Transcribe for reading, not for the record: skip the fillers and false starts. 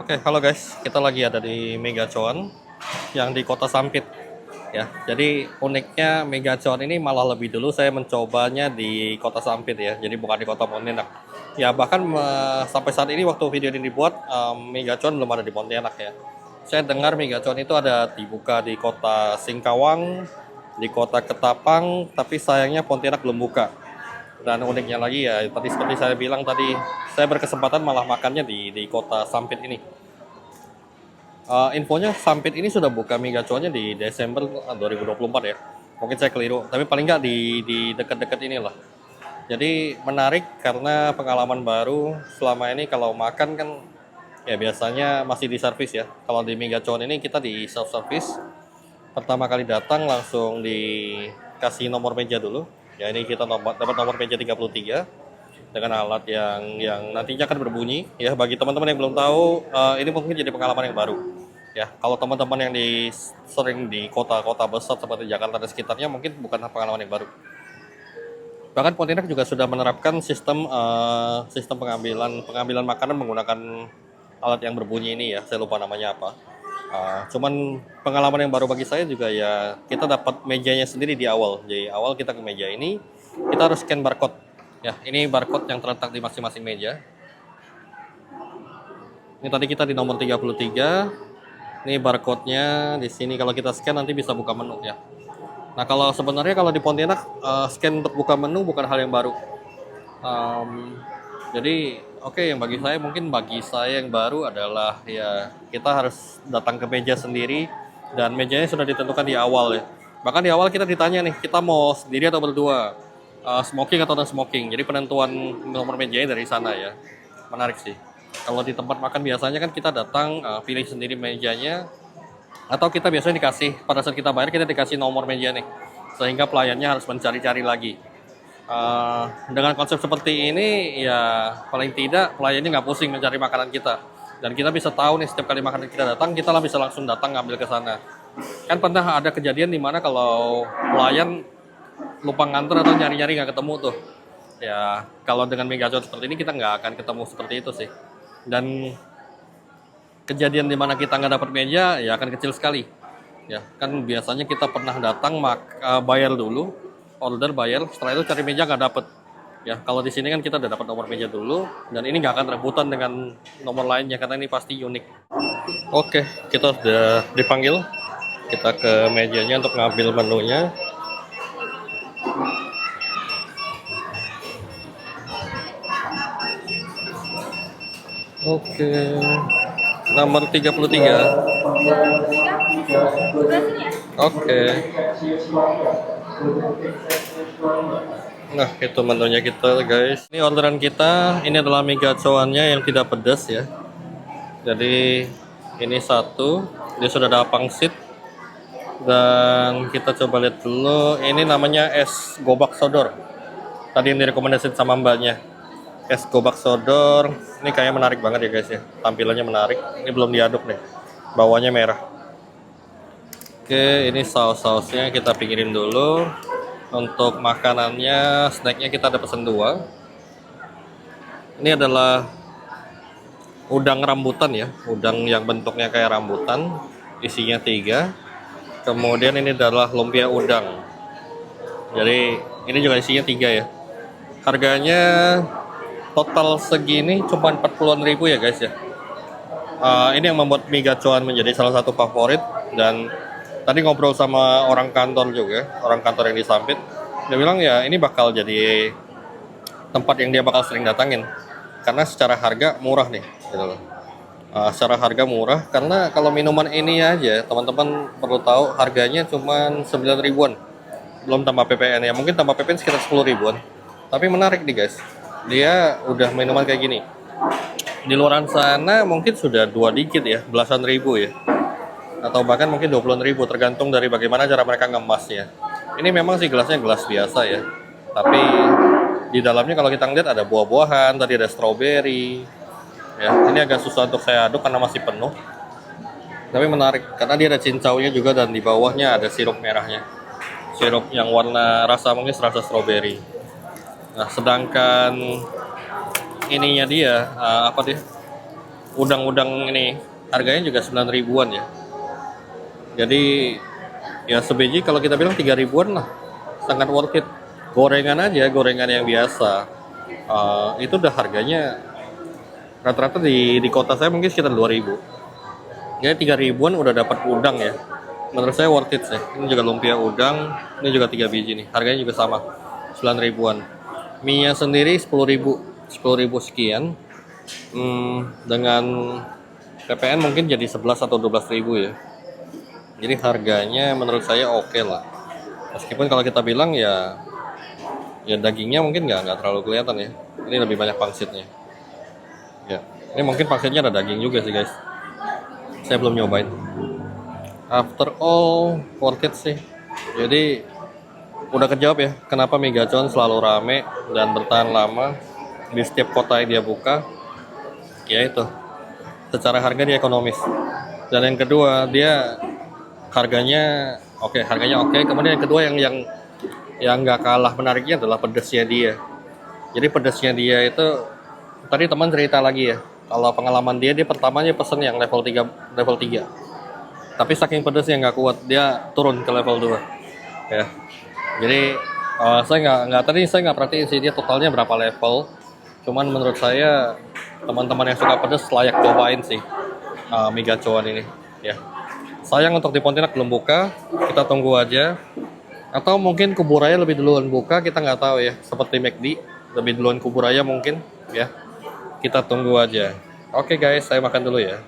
Oke, halo guys. Kita lagi ada di Megacuan yang di Kota Sampit ya. Jadi uniknya Megacuan ini malah lebih dulu saya mencobanya di Kota Sampit ya. Jadi bukan di Kota Pontianak. Ya bahkan sampai saat ini waktu video ini dibuat Megacuan belum ada di Pontianak ya. Saya dengar Megacuan itu ada dibuka di Kota Singkawang, di Kota Ketapang, tapi sayangnya Pontianak belum buka. Dan uniknya lagi ya, tadi seperti saya bilang tadi, saya berkesempatan malah makannya di Kota Sampit ini. Infonya Sampit ini sudah buka mie gacuannya di Desember 2024 ya. Mungkin saya keliru, tapi paling nggak di dekat-dekat inilah. Jadi menarik karena pengalaman baru. Selama ini kalau makan kan ya biasanya masih di servis ya. Kalau di mie gacuan ini kita di self service. Pertama kali datang langsung dikasih nomor meja dulu. Ya ini kita dapat nomor meja 33 dengan alat yang nantinya akan berbunyi ya. Bagi teman-teman yang belum tahu, ini mungkin jadi pengalaman yang baru ya. Kalau teman-teman yang sering di kota-kota besar seperti Jakarta dan sekitarnya mungkin bukan pengalaman yang baru. Bahkan Pontianak juga sudah menerapkan sistem pengambilan makanan menggunakan alat yang berbunyi ini ya. Saya lupa namanya apa. Cuman pengalaman yang baru bagi saya juga ya, kita dapat mejanya sendiri di awal. Jadi awal kita ke meja ini, kita harus scan barcode. Ya, ini barcode yang terletak di masing-masing meja. Ini tadi kita di nomor 33. Ini barcode-nya di sini, kalau kita scan nanti bisa buka menu ya. Nah, kalau sebenarnya kalau di Pontianak scan untuk buka menu bukan hal yang baru. Jadi yang bagi saya yang baru adalah ya kita harus datang ke meja sendiri dan mejanya sudah ditentukan di awal ya. Bahkan di awal kita ditanya nih, kita mau sendiri atau berdua, smoking atau non smoking. Jadi penentuan nomor mejanya dari sana ya. Menarik sih. Kalau di tempat makan biasanya kan kita datang pilih sendiri mejanya, atau kita biasanya pada saat kita bayar kita dikasih nomor meja nih, sehingga pelayannya harus mencari-cari lagi. Dengan konsep seperti ini ya paling tidak pelayannya nggak pusing mencari makanan kita, dan kita bisa tahu nih setiap kali makanan kita datang kita bisa langsung datang ngambil ke sana. Kan pernah ada kejadian di mana kalau pelayan lupa nganter atau nyari-nyari nggak ketemu tuh ya. Kalau dengan Megazone seperti ini kita nggak akan ketemu seperti itu sih, dan kejadian di mana kita nggak dapat meja ya akan kecil sekali ya. Kan biasanya kita pernah datang bayar dulu, order bayar, setelah itu cari meja nggak dapet ya. Kalau di sini kan kita udah dapat nomor meja dulu, dan ini nggak akan rebutan dengan nomor lainnya karena ini pasti unik. Oke, kita sudah dipanggil, kita ke mejanya untuk ngambil menunya. Oke, nomor 33. Oke. Nah, itu menunya kita guys. Ini orderan kita, ini adalah mie gacoannya yang tidak pedas ya. Jadi ini satu, dia sudah ada pangsit. Dan kita coba lihat dulu, ini namanya es gobak sodor. Tadi yang direkomendasikan sama mbaknya. Es gobak sodor, ini kayaknya menarik banget ya guys ya. Tampilannya menarik, ini belum diaduk nih. Bawahnya merah. Oke, ini saus-sausnya kita pinggirin dulu. Untuk makanannya, snacknya kita ada pesan 2. Ini adalah udang rambutan ya, udang yang bentuknya kayak rambutan, isinya 3. Kemudian ini adalah lumpia udang. Jadi ini juga isinya 3 ya. Harganya total segini cuma 40-an ribu ya guys ya. Ini yang membuat mie gacoan menjadi salah satu favorit. Dan tadi ngobrol sama orang kantor juga, orang kantor yang di Sampit, dia bilang ya ini bakal jadi tempat yang dia bakal sering datangin karena secara harga murah nih gitu loh. Secara harga murah karena kalau minuman ini aja teman-teman perlu tahu harganya cuma 9 ribuan, belum tambah PPN ya. Mungkin tambah PPN sekitar 10 ribuan. Tapi menarik nih guys, dia udah minuman kayak gini. Di luaran sana mungkin sudah 2 digit ya, belasan ribu ya, atau bahkan mungkin 20-an ribu, tergantung dari bagaimana cara mereka ngemasnya. Ini memang sih gelasnya gelas biasa ya, tapi di dalamnya kalau kita ngeliat ada buah-buahan, tadi ada stroberi ya. Ini agak susah untuk saya aduk karena masih penuh, tapi menarik karena dia ada cincaunya juga, dan di bawahnya ada sirup merahnya, sirup yang warna rasa mungkin rasa stroberi. Nah, sedangkan ininya dia udang-udang ini harganya juga 9 ribuan ya. Jadi ya sebiji kalau kita bilang 3 ribuan lah, sangat worth it. Gorengan aja, gorengan yang biasa, itu udah harganya rata-rata di kota saya mungkin sekitar 2 ribu. Jadi 3 ribuan udah dapat udang ya. Menurut saya worth it sih. Ini juga lumpia udang, ini juga 3 biji nih. Harganya juga sama, 9 ribuan. Mie-nya sendiri 10 ribu, 10 ribu sekian. Dengan PPN mungkin jadi 11 atau 12 ribu ya. Jadi harganya menurut saya oke lah. Meskipun kalau kita bilang ya dagingnya mungkin nggak terlalu kelihatan ya. Ini lebih banyak pangsitnya. Ya, ini mungkin pangsitnya ada daging juga sih guys. Saya belum nyobain. After all, worth it sih. Jadi udah kejawab ya kenapa Mie Gacon selalu rame dan bertahan lama di setiap kota yang dia buka. Ya itu, secara harga dia ekonomis. Dan yang kedua, dia harganya oke. Kemudian yang kedua yang nggak kalah menariknya adalah pedesnya dia. Jadi pedesnya dia itu tadi teman cerita lagi ya. Kalau pengalaman dia pertamanya pesen yang level 3. Tapi saking pedesnya nggak kuat, dia turun ke level 2 ya. Jadi saya nggak perhatiin sih dia totalnya berapa level. Cuman menurut saya teman-teman yang suka pedes layak cobain sih Mie Gacoan ini ya. Sayang untuk di Pontianak belum buka, kita tunggu aja. Atau mungkin Kuburaya lebih duluan buka, kita nggak tahu ya. Seperti McD, lebih duluan Kuburaya mungkin ya. Kita tunggu aja. Oke guys, saya makan dulu ya.